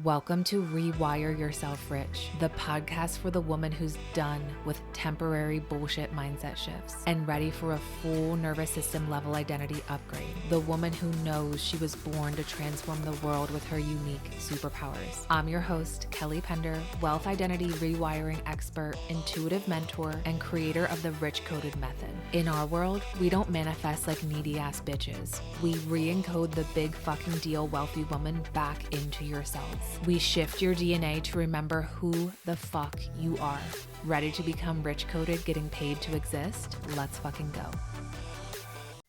Welcome to Rewire Yourself Rich, the podcast for the woman who's done with temporary bullshit mindset shifts and ready for a full nervous system level identity upgrade. The woman who knows she was born to transform the world with her unique superpowers. I'm your host, Kelly Pender, wealth identity rewiring expert, intuitive mentor, and creator of the Rich Coded Method. In our world, we don't manifest like needy ass bitches. We re-encode the big fucking deal wealthy woman back into yourselves. We shift your DNA to remember who the fuck you are. Ready to become rich coded, getting paid to exist? Let's fucking go.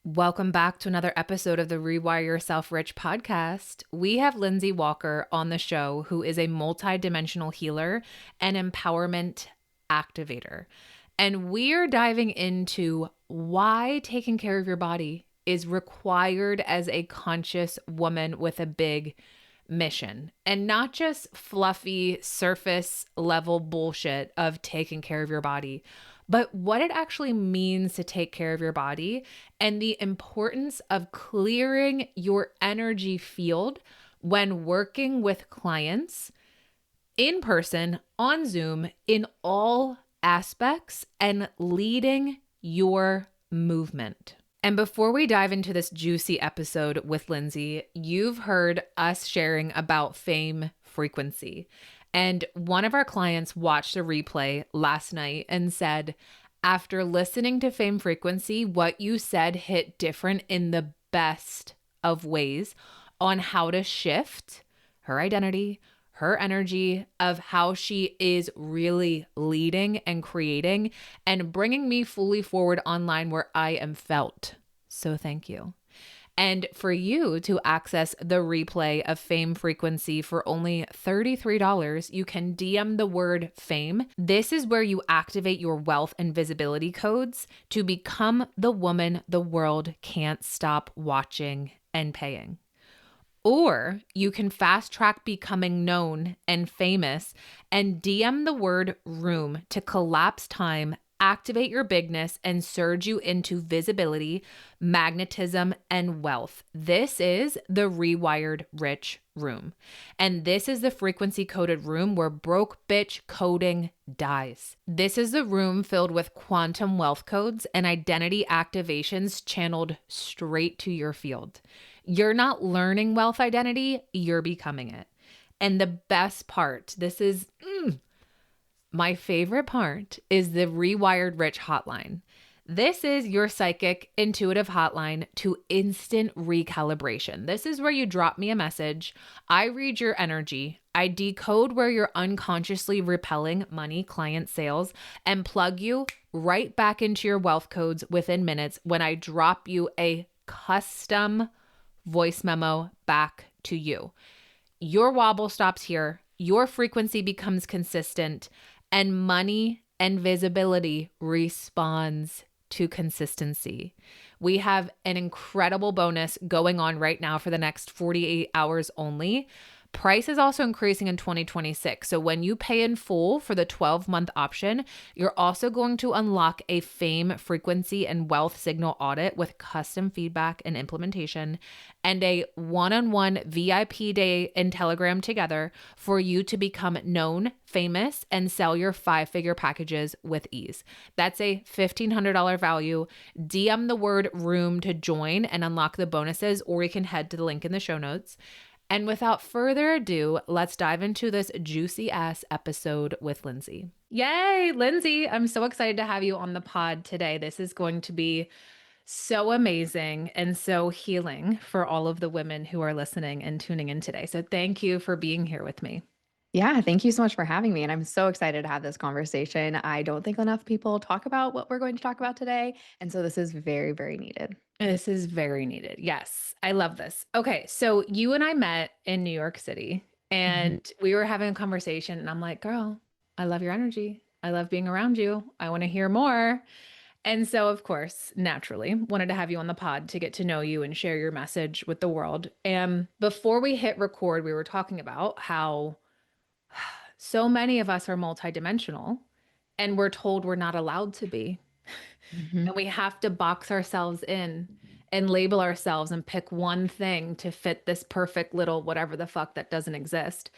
Welcome back to another episode of the Rewire Yourself Rich podcast. We have Lindsey Walker on the show, who is a multidimensional healer and empowerment activator. And we're diving into why taking care of your body is required as a conscious woman with a big mission, and not just fluffy surface level bullshit of taking care of your body, but what it actually means to take care of your body and the importance of clearing your energy field when working with clients in person, on Zoom, in all aspects, and leading your movement. And before we dive into this juicy episode with Lindsey, you've heard us sharing about fame frequency. And one of our clients watched a replay last night and said, after listening to fame frequency, what you said hit different in the best of ways on how to shift her identity, her energy, of how she is really leading and creating and bringing me fully forward online where I am felt. So thank you. And for you to access the replay of fame frequency for only $33, you can DM the word fame. This is where you activate your wealth and visibility codes to become the woman the world can't stop watching and paying. Or you can fast track becoming known and famous and DM the word room to collapse time, activate your bigness, and surge you into visibility, magnetism, and wealth. This is the Rewired Rich Room. And this is the frequency coded room where broke bitch coding dies. This is the room filled with quantum wealth codes and identity activations channeled straight to your field. You're not learning wealth identity, you're becoming it. And the best part, this is my favorite part, is the Rewired Rich hotline. This is your psychic intuitive hotline to instant recalibration. This is where you drop me a message. I read your energy. I decode where you're unconsciously repelling money, client sales, and plug you right back into your wealth codes within minutes when I drop you a custom voice memo back to you. Your wobble stops here. Your frequency becomes consistent, and money and visibility responds to consistency. We have an incredible bonus going on right now for the next 48 hours only. Price is also increasing in 2026. So when you pay in full for the 12-month option, you're also going to unlock a fame frequency and wealth signal audit with custom feedback and implementation, and a one-on-one VIP day in Telegram together for you to become known, famous, and sell your 5-figure packages with ease. That's a $1,500 value. DM the word room to join and unlock the bonuses, or you can head to the link in the show notes. And without further ado, let's dive into this juicy ass episode with Lindsey. Yay, Lindsey. I'm so excited to have you on the pod today. This is going to be so amazing and so healing for all of the women who are listening and tuning in today. So thank you for being here with me. Yeah, thank you so much for having me. And I'm so excited to have this conversation. I don't think enough people talk about what we're going to talk about today. And so this is very, very needed. This is very needed. Yes, I love this. Okay, so you and I met in New York City and we were having a conversation and I'm like, girl, I love your energy. I love being around you. I want to hear more. And so, of course, naturally, wanted to have you on the pod to get to know you and share your message with the world. And before we hit record, we were talking about how so many of us are multidimensional and we're told we're not allowed to be. And we have to box ourselves in and label ourselves and pick one thing to fit this perfect little whatever the fuck that doesn't exist.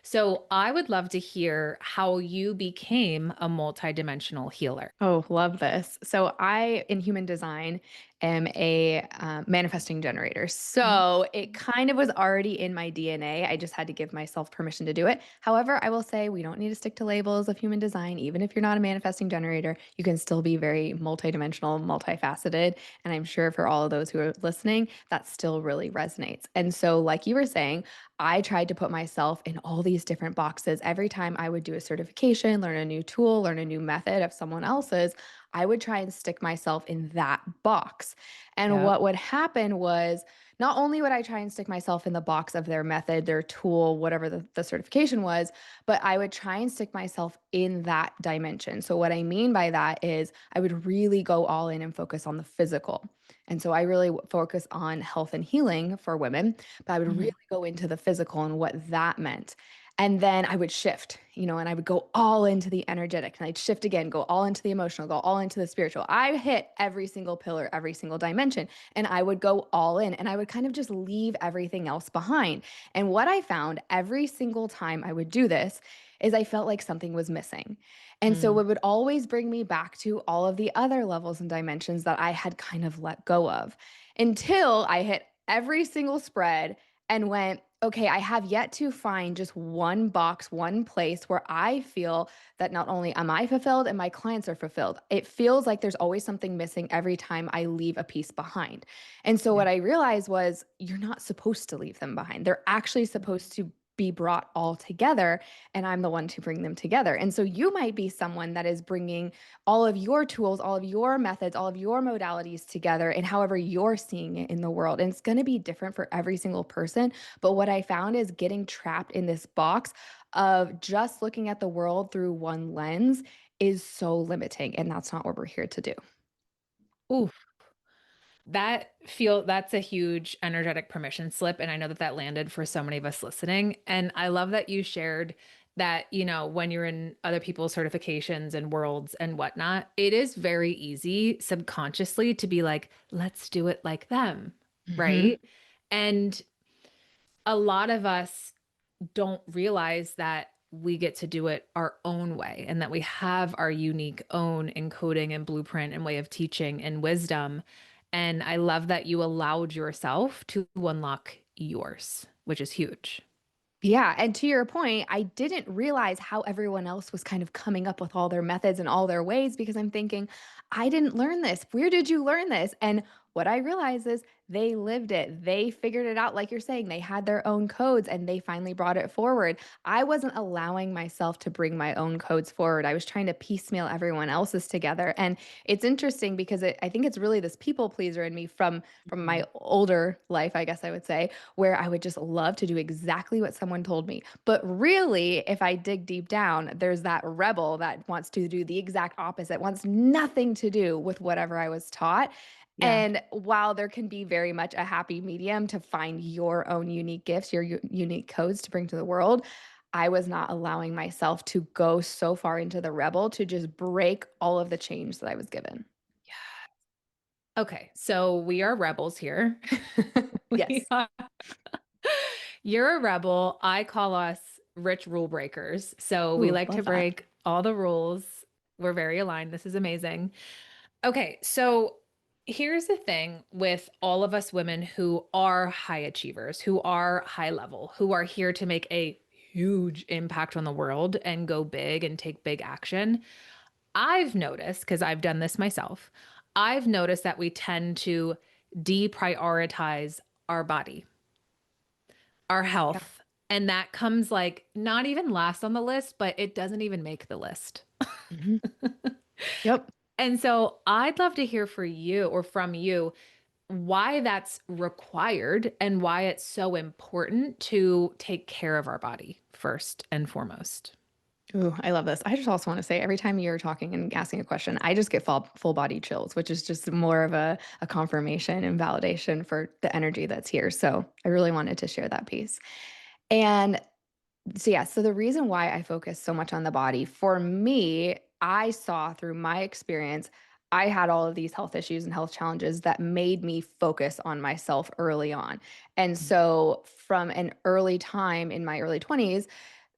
So I would love to hear how you became a multidimensional healer. Oh, love this. So, I, in human design, am a manifesting generator. Mhm. So, it kind of was already in my DNA. I just had to give myself permission to do it. However, I will say we don't need to stick to labels of human design. Even if you're not a manifesting generator, you can still be very multidimensional, multifaceted. And I'm sure for all of those who are listening, that still really resonates. And so, like you were saying, I tried to put myself in all these different boxes. Every time I would do a certification, learn a new tool, learn a new method of someone else's, I would try and stick myself in that box. And Yep. what would happen was not only would I try and stick myself in the box of their method, their tool, whatever the certification was, but I would try and stick myself in that dimension. So, what I mean by that is I would really go all in and focus on the physical. And so I really focus on health and healing for women, but I would really Mhm. go into the physical and what that meant. And then I would shift, and I would go all into the energetic and I'd shift again, go all into the emotional, go all into the spiritual. I hit every single pillar, every single dimension, and I would go all in and I would kind of just leave everything else behind. And what I found every single time I would do this is I felt like something was missing. And so Mm. it would always bring me back to all of the other levels and dimensions that I had kind of let go of until I hit every single spread and went, okay, I have yet to find just one box, one place where I feel that not only am I fulfilled and my clients are fulfilled, it feels like there's always something missing every time I leave a piece behind. And so Yeah. what I realized was you're not supposed to leave them behind. They're actually supposed to be brought all together, and I'm the one to bring them together. And so you might be someone that is bringing all of your tools, all of your methods, all of your modalities together and however you're seeing it in the world. And it's going to be different for every single person. But what I found is getting trapped in this box of just looking at the world through one lens is so limiting. And that's not what we're here to do. Ooh, that's a huge energetic permission slip. And I know that that landed for so many of us listening. And I love that you shared that, when you're in other people's certifications and worlds and whatnot, it is very easy subconsciously to be like, let's do it like them. Mhm. Right. And a lot of us don't realize that we get to do it our own way and that we have our unique own encoding and blueprint and way of teaching and wisdom. And I love that you allowed yourself to unlock yours, which is huge. Yeah. And to your point, I didn't realize how everyone else was kind of coming up with all their methods and all their ways because I'm thinking, I didn't learn this. Where did you learn this? And what I realized is they lived it. They figured it out. Like you're saying, they had their own codes and they finally brought it forward. I wasn't allowing myself to bring my own codes forward. I was trying to piecemeal everyone else's together. And it's interesting because I think it's really this people pleaser in me from Mhm. my older life, I guess I would say, where I would just love to do exactly what someone told me. But really, if I dig deep down, there's that rebel that wants to do the exact opposite, wants nothing to do with whatever I was taught. Yeah. And while there can be very much a happy medium to find your own unique gifts, your unique codes to bring to the world, I was not allowing myself to go so far into the rebel to just break all of the change that I was given. Okay. So we are rebels here. We Yes. are. You're a rebel. I call us rich rule breakers. So we Ooh, like to love that. break all the rules. We're very aligned. This is amazing. Okay, so here's the thing with all of us women who are high achievers, who are high level, who are here to make a huge impact on the world and go big and take big action. I've noticed, because I've done this myself, I've noticed that we tend to deprioritize our body, our Yeah. health. And that comes like not even last on the list, but it doesn't even make the list. Mhm. Yep. And so I'd love to hear for you or from you why that's required and why it's so important to take care of our body first and foremost. Ooh, I love this. I just also want to say every time you're talking and asking a question, I just get full body chills, which is just more of a confirmation and validation for the energy that's here. So I really wanted to share that piece. And so, yeah, so the reason why I focus so much on the body, for me, I saw through my experience, I had all of these health issues and health challenges that made me focus on myself early on. And so from an early time in my early 20s,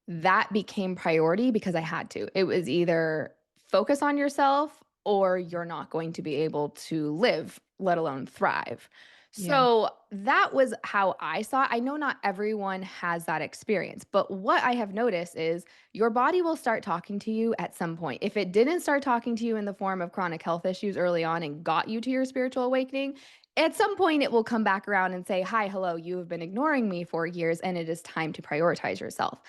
that became priority because I had to. It was either focus on yourself or you're not going to be able to live, let alone thrive. Yeah. So that was how I saw it. I know not everyone has that experience, but what I have noticed is your body will start talking to you at some point. If it didn't start talking to you in the form of chronic health issues early on and got you to your spiritual awakening, at some point it will come back around and say, "Hi, hello, you have been ignoring me for years and it is time to prioritize yourself."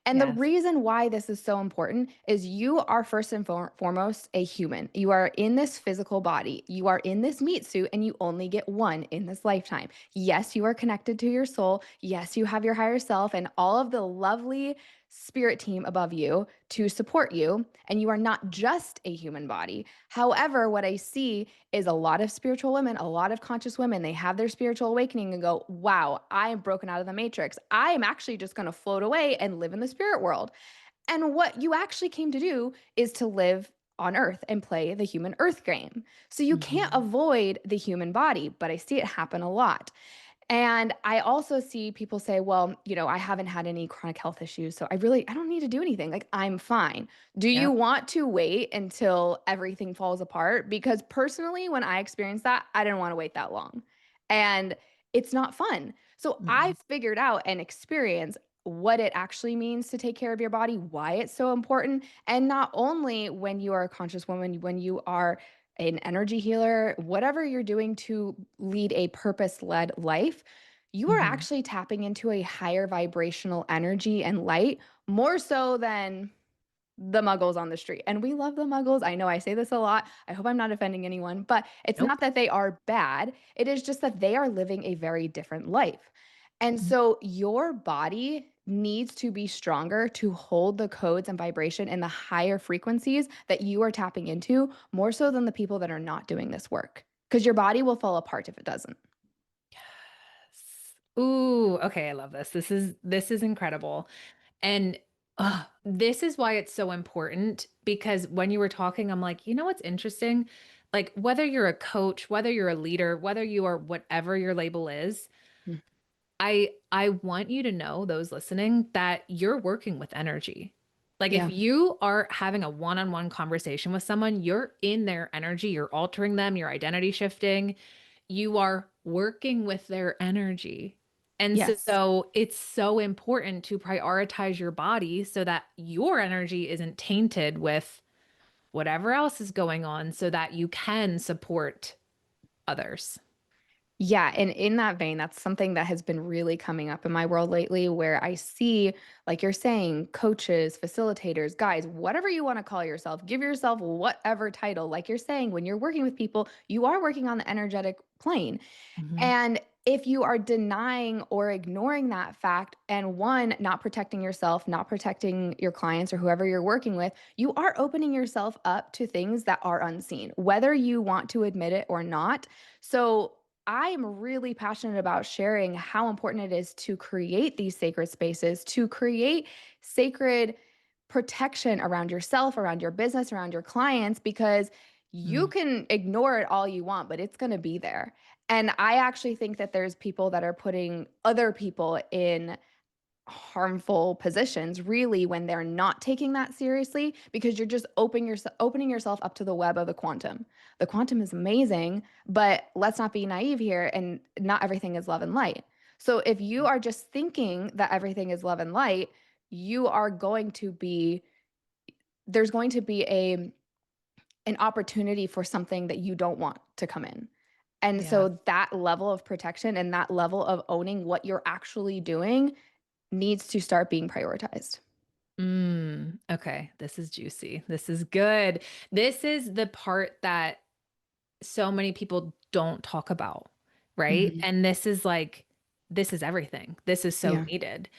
And the Yes. reason why this is so important is you are first and foremost a human. You are in this physical body. You are in this meat suit, and you only get one in this lifetime. Yes, you are connected to your soul. Yes, you have your higher self and all of the lovely spirit team above you to support you. And you are not just a human body. However, what I see is a lot of spiritual women, a lot of conscious women, they have their spiritual awakening and go, wow, I am broken out of the matrix. I am actually just going to float away and live in the spirit world. And what you actually came to do is to live on earth and play the human earth game. So you can't Mhm. avoid the human body, but I see it happen a lot. And I also see people say, well, I haven't had any chronic health issues, so I don't need to do anything. Like, I'm fine. Do you Yep. want to wait until everything falls apart? Because personally, when I experienced that, I didn't want to wait that long. And it's not fun. So I Mm-mm. figured out and experienced what it actually means to take care of your body, why it's so important. And not only when you are a conscious woman, when you are an energy healer, whatever you're doing to lead a purpose led life, you are Mhm. actually tapping into a higher vibrational energy and light more so than the muggles on the street. And we love the muggles. I know I say this a lot. I hope I'm not offending anyone, but it's not Nope. that they are bad. It is just that they are living a very different life. And Mhm. so your body needs to be stronger to hold the codes and vibration and the higher frequencies that you are tapping into more so than the people that are not doing this work. Because your body will fall apart if it doesn't. Yes. Ooh, okay, I love this. This is incredible. And this is why it's so important because when you were talking, I'm like, you know what's interesting? Like whether you're a coach, whether you're a leader, whether you are whatever your label is, Mm. I want you to know, those listening, that you're working with energy. Like if Yeah. you are having a one-on-one conversation with someone, you're in their energy, you're altering them, you're identity shifting, you are working with their energy. And Yes. so it's so important to prioritize your body so that your energy isn't tainted with whatever else is going on so that you can support others. Yeah, and in that vein, that's something that has been really coming up in my world lately where I see, like you're saying, coaches, facilitators, guys, whatever you want to call yourself, give yourself whatever title. Like you're saying, when you're working with people, you are working on the energetic plane. Mhm. And if you are denying or ignoring that fact, and one, not protecting yourself, not protecting your clients or whoever you're working with, you are opening yourself up to things that are unseen, whether you want to admit it or not. So, I am really passionate about sharing how important it is to create these sacred spaces, to create sacred protection around yourself, around your business, around your clients, because you Mm. can ignore it all you want, but it's going to be there. And I actually think that there's people that are putting other people in harmful positions really when they're not taking that seriously because you're just opening yourself up to the web of the quantum. The quantum is amazing, but let's not be naive here and not everything is love and light. So if you are just thinking that everything is love and light, you are going to be there's going to be an opportunity for something that you don't want to come in. And Yeah. so that level of protection and that level of owning what you're actually doing needs to start being prioritized. Okay, this is juicy. This is good. This is the part that so many people don't talk about, right? Mhm. And this is like, this is everything. This is so Yeah. needed.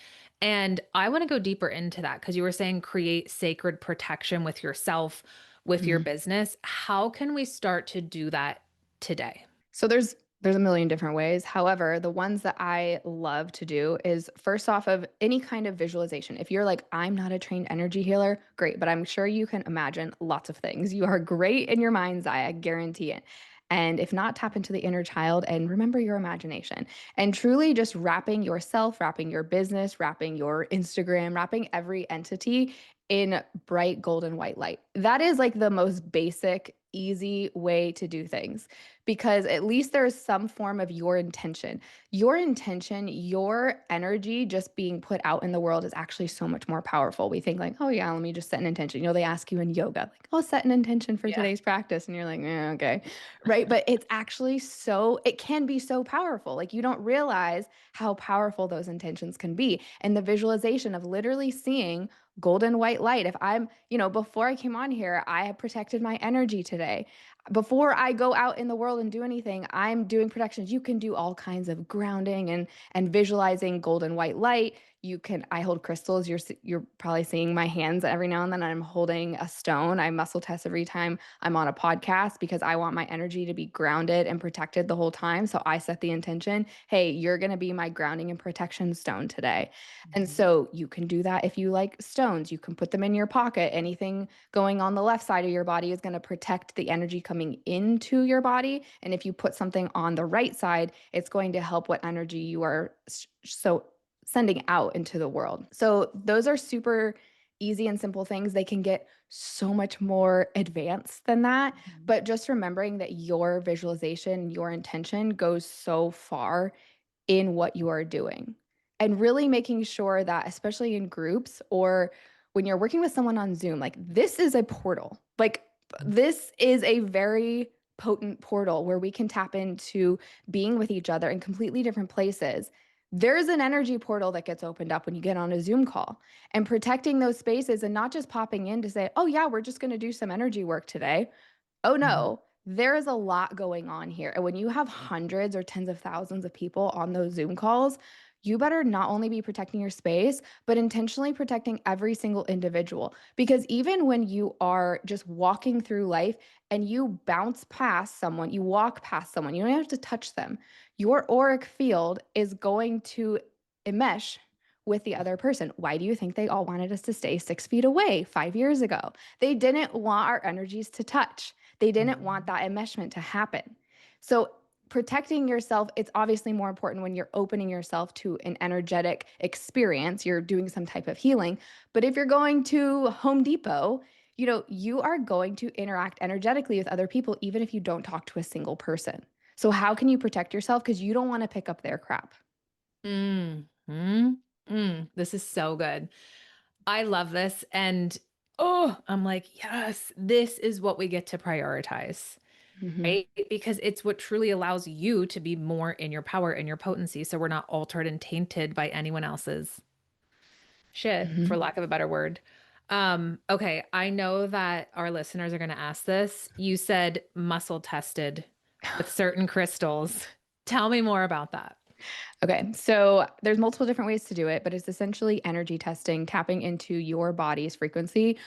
And I want to go deeper into that because you were saying create sacred protection with yourself, with your Mhm. business. How can we start to do that today? So there's There's a million different ways. However, the ones that I love to do is first off of any kind of visualization. If you're like, I'm not a trained energy healer, great, but I'm sure you can imagine lots of things. You are great in your mind's eye, I guarantee it. And if not, tap into the inner child and remember your imagination and truly just wrapping yourself, wrapping your business, wrapping your Instagram, wrapping every entity in bright golden white light. That is like the most basic, easy way to do things because at least there is some form of your intention. Your intention, your energy just being put out in the world is actually so much more powerful. We think like, oh yeah, let me just set an intention. You know, they ask you in yoga, like, oh, set an intention for Yeah. today's practice. And you're like, okay. Right. But it's actually so, it can be so powerful. Like you don't realize how powerful those intentions can be. And the visualization of literally seeing golden white light. If I'm, before I came on here, I have protected my energy today. Before I go out in the world and do anything, I'm doing protections. You can do all kinds of grounding and visualizing golden white light. I hold crystals. You're probably seeing my hands every now and then. I'm holding a stone. I muscle test every time I'm on a podcast because I want my energy to be grounded and protected the whole time. So I set the intention, hey, you're going to be my grounding and protection stone today. And Mhm. so you can do that if you like stones. You can put them in your pocket. Anything going on the left side of your body is going to protect the energy coming into your body. And if you put something on the right side, it's going to help what energy you are so sending out into the world. So those are super easy and simple things. They can get so much more advanced than that. Mhm. But just remembering that your visualization, your intention goes so far in what you are doing. And really making sure that, especially in groups or when you're working with someone on Zoom, like this is a portal. Like this is a very potent portal where we can tap into being with each other in completely different places. There's an energy portal that gets opened up when you get on a Zoom call and protecting those spaces and not just popping in to say, oh, yeah, we're just going to do some energy work today. Oh Mhm. no, there is a lot going on here. And when you have hundreds or tens of thousands of people on those Zoom calls, you better not only be protecting your space, but intentionally protecting every single individual. Because even when you are just walking through life and you bounce past someone, you walk past someone, you don't have to touch them. Your auric field is going to enmesh with the other person. Why do you think they all wanted us to stay 6 feet away 5 years ago? They didn't want our energies to touch. They didn't want Mhm. that enmeshment to happen. So, protecting yourself, it's obviously more important when you're opening yourself to an energetic experience. You're doing some type of healing. But if you're going to Home Depot, you are going to interact energetically with other people, even if you don't talk to a single person. So, how can you protect yourself? Because you don't want to pick up their crap. Mm. Mm. This is so good. I love this. And oh, I'm like, yes, this is what we get to prioritize, Mhm. right? Because it's what truly allows you to be more in your power and your potency. So we're not altered and tainted by anyone else's shit, for Mhm. lack of a better word. Okay. I know that our listeners are going to ask this. You said muscle tested with certain crystals. Tell me more about that. Okay, so there's multiple different ways to do it, but it's essentially energy testing, tapping into your body's frequency.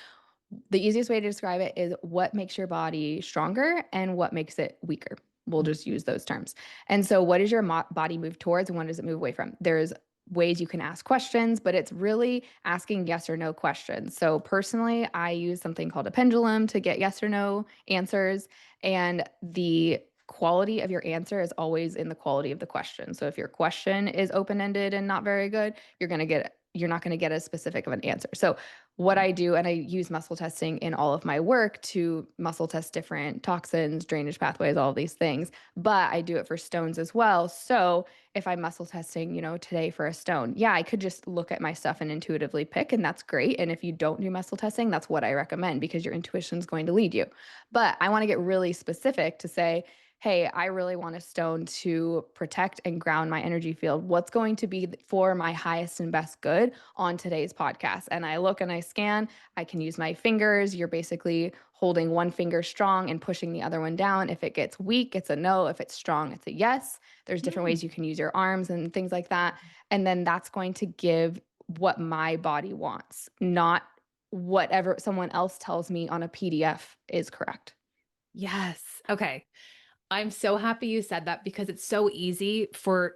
The easiest way to describe it is what makes your body stronger and what makes it weaker. We'll just use those terms. And so, what does your body move towards and what does it move away from? There's ways you can ask questions, but it's really asking yes or no questions. So, personally, I use something called a pendulum to get yes or no answers. And the quality of your answer is always in the quality of the question. So, if your question is open ended and not very good, you're not going to get as specific of an answer. So, what I do, and I use muscle testing in all of my work to muscle test different toxins, drainage pathways, all of these things. But I do it for stones as well. So if I'm muscle testing, today for a stone, yeah, I could just look at my stuff and intuitively pick, and that's great. And if you don't do muscle testing, that's what I recommend because your intuition is going to lead you. But I want to get really specific to say, hey, I really want a stone to protect and ground my energy field. What's going to be for my highest and best good on today's podcast? And I look and I scan. I can use my fingers. You're basically holding one finger strong and pushing the other one down. If it gets weak, it's a no. If it's strong, it's a yes. There's different Mm. ways you can use your arms and things like that. And then that's going to give what my body wants, not whatever someone else tells me on a PDF is correct. Yes. Okay. I'm so happy you said that because it's so easy for,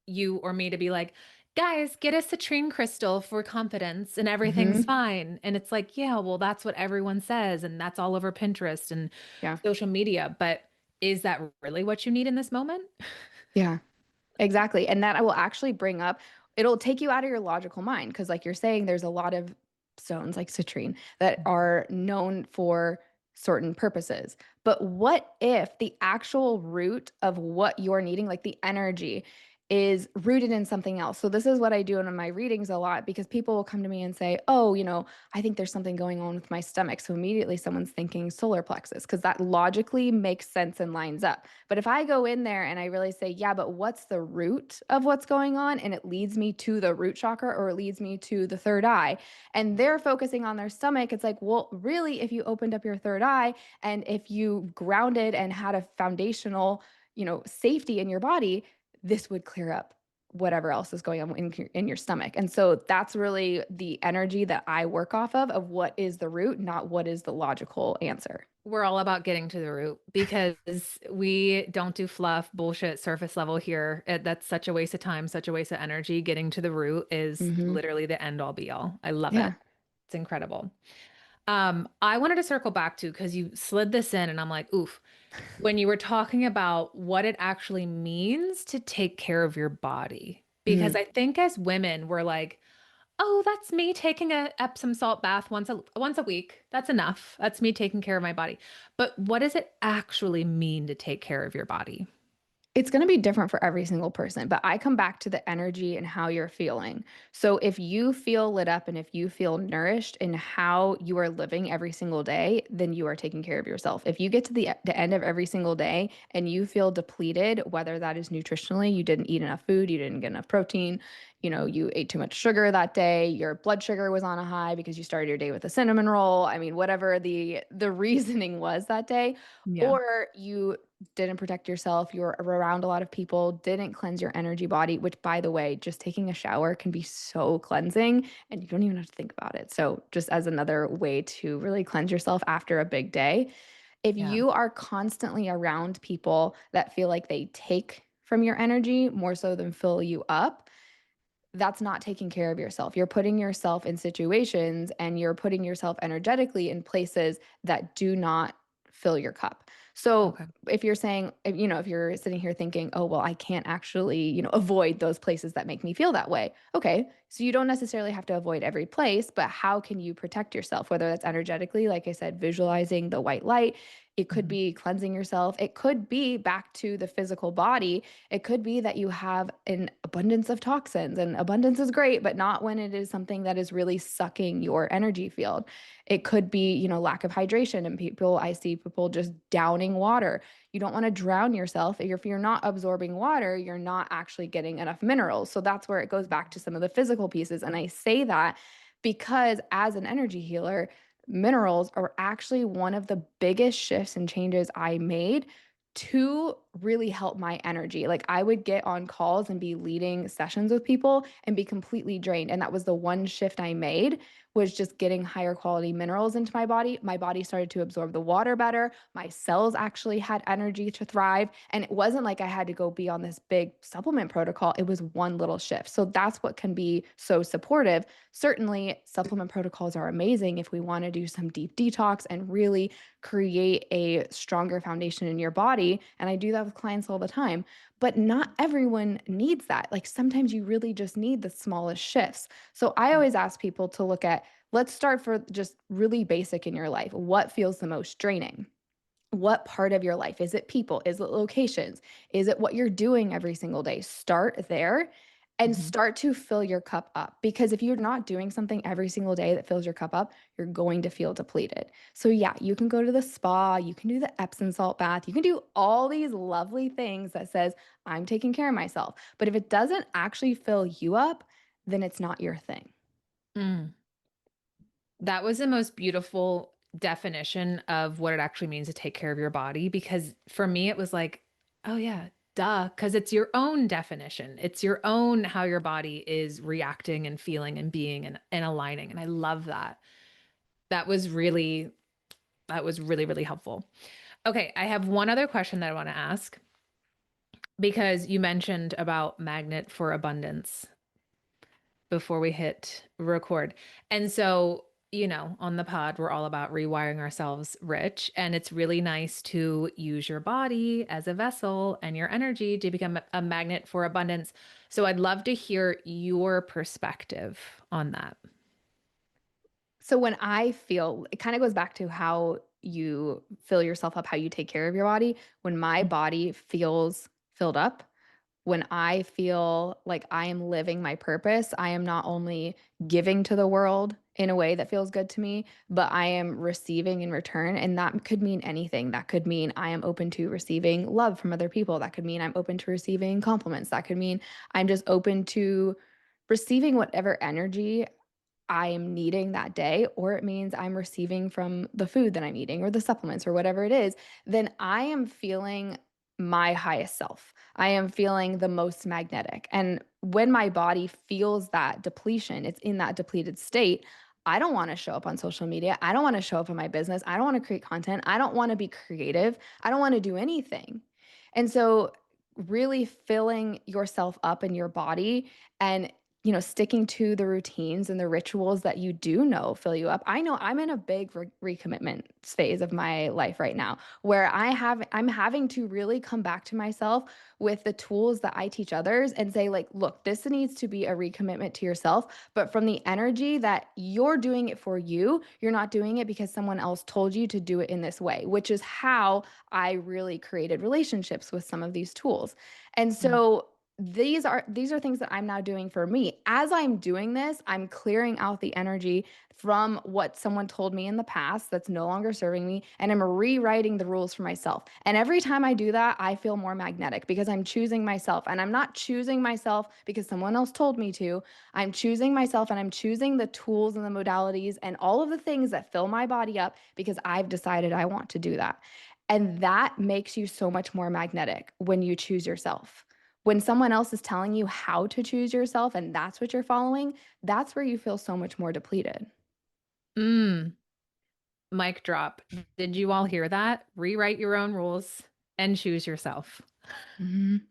you or me to be like, guys, get a citrine crystal for confidence and everything's Mhm. fine. And it's like, yeah, well, that's what everyone says. And that's all over Pinterest and Yeah. social media. But is that really what you need in this moment? Yeah. Exactly. And that I will actually bring up, it'll take you out of your logical mind because, like you're saying, there's a lot of stones like citrine that are known for certain purposes. But what if the actual root of what you're needing, like the energy, is rooted in something else? So, this is what I do in my readings a lot because people will come to me and say, oh, I think there's something going on with my stomach. So, immediately someone's thinking solar plexus because that logically makes sense and lines up. But if I go in there and I really say, yeah, but what's the root of what's going on? And it leads me to the root chakra or it leads me to the third eye. And they're focusing on their stomach. It's like, well, really, if you opened up your third eye and if you grounded and had a foundational, safety in your body, this would clear up whatever else is going on in your stomach. And so that's really the energy that I work off of what is the root, not what is the logical answer. We're all about getting to the root because we don't do fluff, bullshit, surface level here. That's such a waste of time, such a waste of energy. Getting to the root is Hmm. literally the end all be all. I love it. Yeah. It's incredible. I wanted to circle back to because you slid this in and I'm like, oof, when you were talking about what it actually means to take care of your body. Because Mm. I think as women, we're like, oh, that's me taking a Epsom salt bath once a week. That's enough. That's me taking care of my body. But what does it actually mean to take care of your body? It's going to be different for every single person, but I come back to the energy and how you're feeling. So if you feel lit up and if you feel nourished in how you are living every single day, then you are taking care of yourself. If you get to the end of every single day and you feel depleted, whether that is nutritionally, you didn't eat enough food, you didn't get enough protein, you ate too much sugar that day, your blood sugar was on a high because you started your day with a cinnamon roll. I mean, whatever the reasoning was that day, Yeah. or you didn't protect yourself, you're around a lot of people, didn't cleanse your energy body, which, by the way, just taking a shower can be so cleansing and you don't even have to think about it. So, just as another way to really cleanse yourself after a big day, if Yeah. you are constantly around people that feel like they take from your energy more so than fill you up, that's not taking care of yourself. You're putting yourself in situations and you're putting yourself energetically in places that do not fill your cup. So Okay. if you're saying, if you're sitting here thinking, oh, well, I can't actually, avoid those places that make me feel that way. Okay. So you don't necessarily have to avoid every place, but how can you protect yourself? Whether that's energetically, like I said, visualizing the white light, it could Mhm. be cleansing yourself. It could be back to the physical body. It could be that you have an abundance of toxins, and abundance is great, but not when it is something that is really sucking your energy field. It could be, lack of hydration, and I see people just downing water. You don't want to drown yourself. If you're not absorbing water, you're not actually getting enough minerals. So that's where it goes back to some of the physical pieces. And I say that because as an energy healer, minerals are actually one of the biggest shifts and changes I made to really help my energy. Like I would get on calls and be leading sessions with people and be completely drained. And that was the one shift I made, was just getting higher quality minerals into my body. My body started to absorb the water better. My cells actually had energy to thrive. And it wasn't like I had to go be on this big supplement protocol. It was one little shift. So that's what can be so supportive. Certainly, supplement protocols are amazing if we want to do some deep detox and really create a stronger foundation in your body. And I do that with clients all the time. But not everyone needs that. Like sometimes you really just need the smallest shifts. So I always ask people to look at, let's start for just really basic in your life. What feels the most draining? What part of your life? Is it people? Is it locations? Is it what you're doing every single day? Start there and Mhm. start to fill your cup up. Because if you're not doing something every single day that fills your cup up, you're going to feel depleted. So, yeah, you can go to the spa, you can do the Epsom salt bath, you can do all these lovely things that says, I'm taking care of myself. But if it doesn't actually fill you up, then it's not your thing. Mm. That was the most beautiful definition of what it actually means to take care of your body because for me it was like, oh yeah, duh, because it's your own definition. It's your own how your body is reacting and feeling and being and aligning. And I love that. That was really, that was really, really helpful. Okay, I have one other question that I want to ask because you mentioned about magnet for abundance before we hit record. And so, on the pod, we're all about rewiring ourselves rich. And it's really nice to use your body as a vessel and your energy to become a magnet for abundance. So I'd love to hear your perspective on that. So when I feel, it kind of goes back to how you fill yourself up, how you take care of your body. When my body feels filled up, when I feel like I am living my purpose, I am not only giving to the world in a way that feels good to me, but I am receiving in return. And that could mean anything. That could mean I am open to receiving love from other people. That could mean I'm open to receiving compliments. That could mean I'm just open to receiving whatever energy I am needing that day, or it means I'm receiving from the food that I'm eating or the supplements or whatever it is, then I am feeling my highest self. I am feeling the most magnetic. And when my body feels that depletion, it's in that depleted state. I don't want to show up on social media. I don't want to show up in my business. I don't want to create content. I don't want to be creative. I don't want to do anything. And so, really filling yourself up in your body and sticking to the routines and the rituals that you do know fill you up. I know I'm in a big recommitment phase of my life right now where I'm having to really come back to myself with the tools that I teach others and say like, look, this needs to be a recommitment to yourself, but from the energy that you're doing it for you, you're not doing it because someone else told you to do it in this way, which is how I really created relationships with some of these tools. And Mm. so these are things that I'm now doing for me. As I'm doing this, I'm clearing out the energy from what someone told me in the past that's no longer serving me, and I'm rewriting the rules for myself. And every time I do that, I feel more magnetic because I'm choosing myself, and I'm not choosing myself because someone else told me to. I'm choosing myself, and I'm choosing the tools and the modalities and all of the things that fill my body up because I've decided I want to do that. And that makes you so much more magnetic when you choose yourself. When someone else is telling you how to choose yourself and that's what you're following, that's where you feel so much more depleted. Mm, mic drop. Did you all hear that? Rewrite your own rules and choose yourself. Mhm.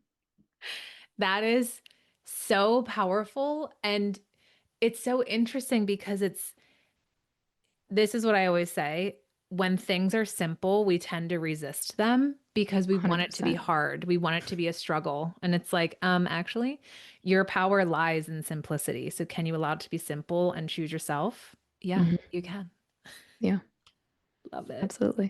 That is so powerful. And it's so interesting because this is what I always say. When things are simple, we tend to resist them because we want it to be 100%. hard. We want it to be a struggle. And it's like, actually, your power lies in simplicity. So can you allow it to be simple and choose yourself? Yeah, Mhm. you can. Yeah, Love it. absolutely.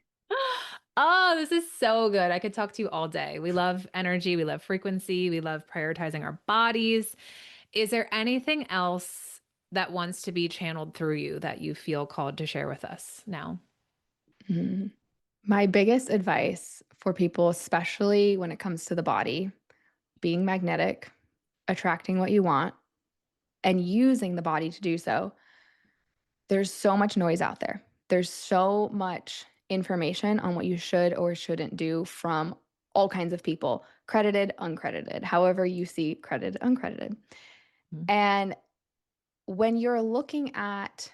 Oh, this is so good. I could talk to you all day. We love energy. We love frequency. We love prioritizing our bodies. Is there anything else that wants to be channeled through you that you feel called to share with us now? Mhm. My biggest advice for people, especially when it comes to the body, being magnetic, attracting what you want, and using the body to do so, there's so much noise out there. There's so much information on what you should or shouldn't do from all kinds of people, credited, uncredited, however you see credited, uncredited. Mm. And when you're looking at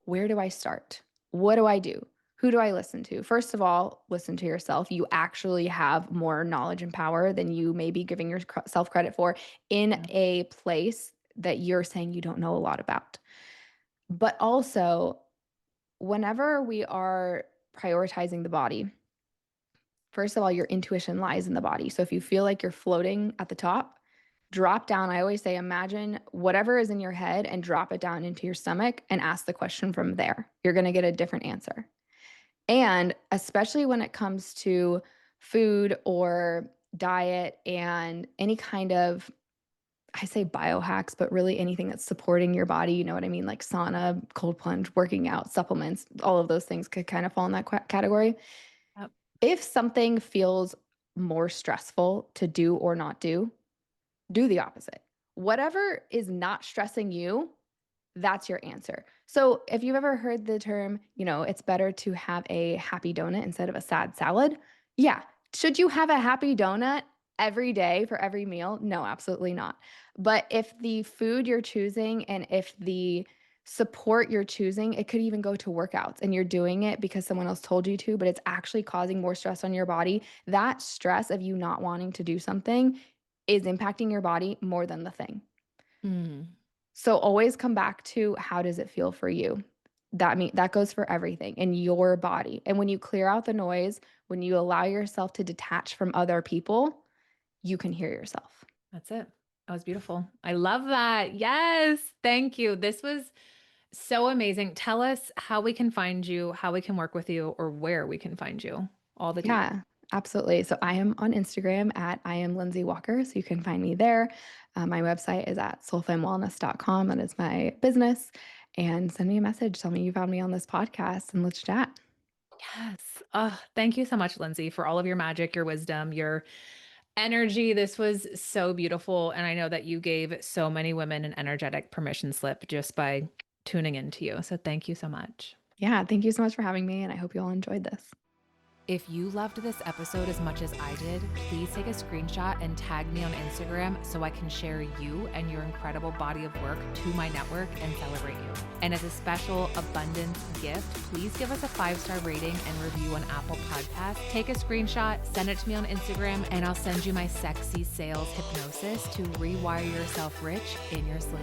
where do I start? What do I do? Who do I listen to? First of all, listen to yourself. You actually have more knowledge and power than you may be giving yourself credit for in Yeah. a place that you're saying you don't know a lot about. But also, whenever we are prioritizing the body, first of all, your intuition lies in the body. So if you feel like you're floating at the top, drop down. I always say, imagine whatever is in your head and drop it down into your stomach and ask the question from there. You're going to get a different answer. And especially when it comes to food or diet and any kind of, I say biohacks, but really anything that's supporting your body, you know what I mean? Like sauna, cold plunge, working out, supplements, all of those things could kind of fall in that category. Yep. If something feels more stressful to do or not do the opposite. Whatever is not stressing you, that's your answer. So if you've ever heard the term, it's better to have a happy donut instead of a sad salad. Yeah. Should you have a happy donut every day for every meal? No, absolutely not. But if the food you're choosing and if the support you're choosing. It could even go to workouts and you're doing it because someone else told you to, but it's actually causing more stress on your body. That stress of you not wanting to do something is impacting your body more than the thing. Mm. So always come back to how does it feel for you? That goes for everything in your body. And when you clear out the noise, when you allow yourself to detach from other people, you can hear yourself. That's it. That was beautiful. I love that. Yes. Thank you. This was so amazing. Tell us how we can find you, how we can work with you, or where we can find you. All the deets. Yeah, absolutely. So I am on Instagram at I am Lindsey Walker. So you can find me there. My website is at soulfamewellness.com. That is my business. And send me a message. Tell me you found me on this podcast and let's chat. Yes. Thank you so much, Lindsey, for all of your magic, your wisdom, your energy. This was so beautiful. And I know that you gave so many women an energetic permission slip just by tuning into you. So thank you so much. Yeah, thank you so much for having me. And I hope you all enjoyed this. If you loved this episode as much as I did, please take a screenshot and tag me on Instagram so I can share you and your incredible body of work to my network and celebrate you. And as a special abundance gift, please give us a 5-star rating and review on Apple Podcasts. Take a screenshot, send it to me on Instagram, and I'll send you my sexy sales hypnosis to rewire yourself rich in your sleep.